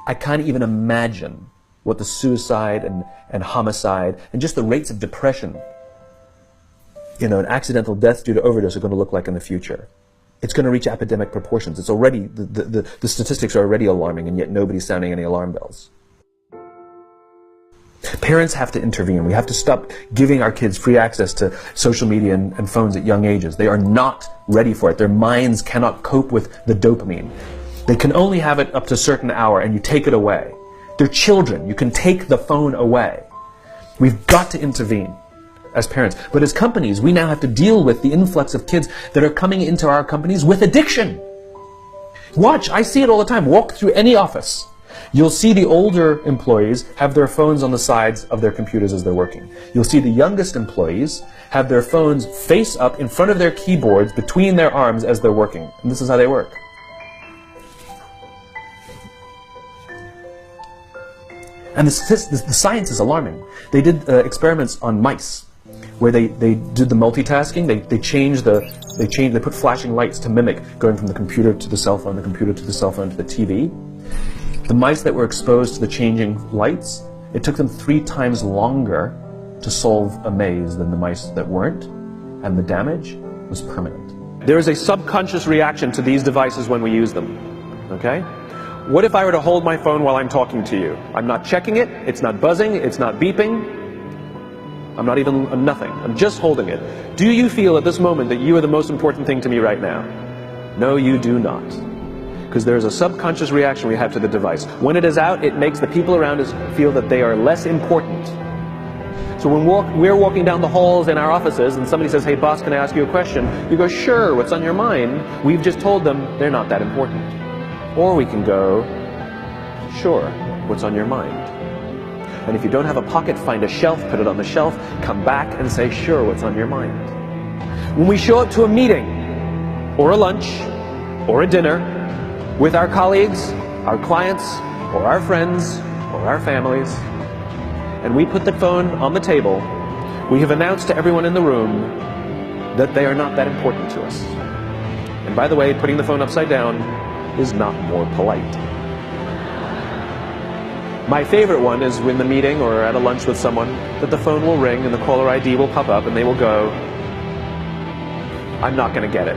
I can't even imagine what the suicide and homicide and just the rates of depression, and accidental deaths due to overdose are going to look like in the future. It's going to reach epidemic proportions. It's already, the statistics are already alarming, and yet nobody's sounding any alarm bells. Parents have to intervene. We have to stop giving our kids free access to social media and phones at young ages. They are not ready for it. Their minds cannot cope with the dopamine. They can only have it up to a certain hour, and you take it away. They're children. You can take the phone away. We've got to intervene as parents. But as companies, we now have to deal with the influx of kids that are coming into our companies with addiction. Watch, I see it all the time. Walk through any office. You'll see the older employees have their phones on the sides of their computers as they're working. You'll see the youngest employees have their phones face up in front of their keyboards between their arms as they're working. And this is how they work. And the science is alarming. They did experiments on mice where they did the multitasking. They put flashing lights to mimic going from the computer to the cell phone, the computer to the cell phone to the TV. The mice that were exposed to the changing lights, it took them 3 times longer to solve a maze than the mice that weren't, and the damage was permanent. There is a subconscious reaction to these devices when we use them, okay? What if I were to hold my phone while I'm talking to you? I'm not checking it, it's not buzzing, it's not beeping, I'm not even nothing, I'm just holding it. Do you feel at this moment that you are the most important thing to me right now? No, you do not. Because there is a subconscious reaction we have to the device. When it is out, it makes the people around us feel that they are less important. So when we're walking down the halls in our offices and somebody says, hey boss, can I ask you a question? You go, sure, what's on your mind? We've just told them they're not that important. Or we can go, sure, what's on your mind? And if you don't have a pocket, find a shelf, put it on the shelf, come back and say, sure, what's on your mind? When we show up to a meeting, or a lunch, or a dinner, with our colleagues, our clients, or our friends, or our families, and we put the phone on the table, we have announced to everyone in the room that they are not that important to us. And by the way, putting the phone upside down is not more polite. My favorite one is in the meeting or at a lunch with someone that the phone will ring and the caller ID will pop up and they will go, I'm not going to get it.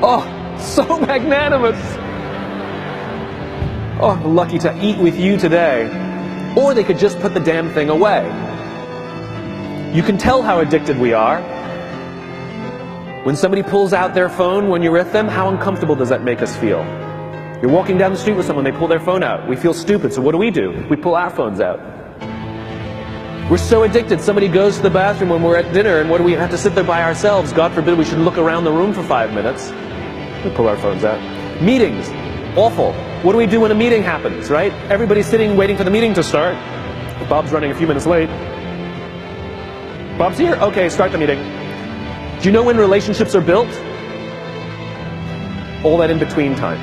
Oh, so magnanimous! Oh, lucky to eat with you today. Or they could just put the damn thing away. You can tell how addicted we are. When somebody pulls out their phone when you're with them, how uncomfortable does that make us feel? You're walking down the street with someone, they pull their phone out. We feel stupid, so what do? We pull our phones out. We're so addicted. Somebody goes to the bathroom when we're at dinner, and what do we have to sit there by ourselves? God forbid we should look around the room for 5 minutes. We pull our phones out. Meetings. Awful. What do we do when a meeting happens, right? Everybody's sitting waiting for the meeting to start. Bob's running a few minutes late. Bob's here? Okay, start the meeting. Do you know when relationships are built? All that in between time.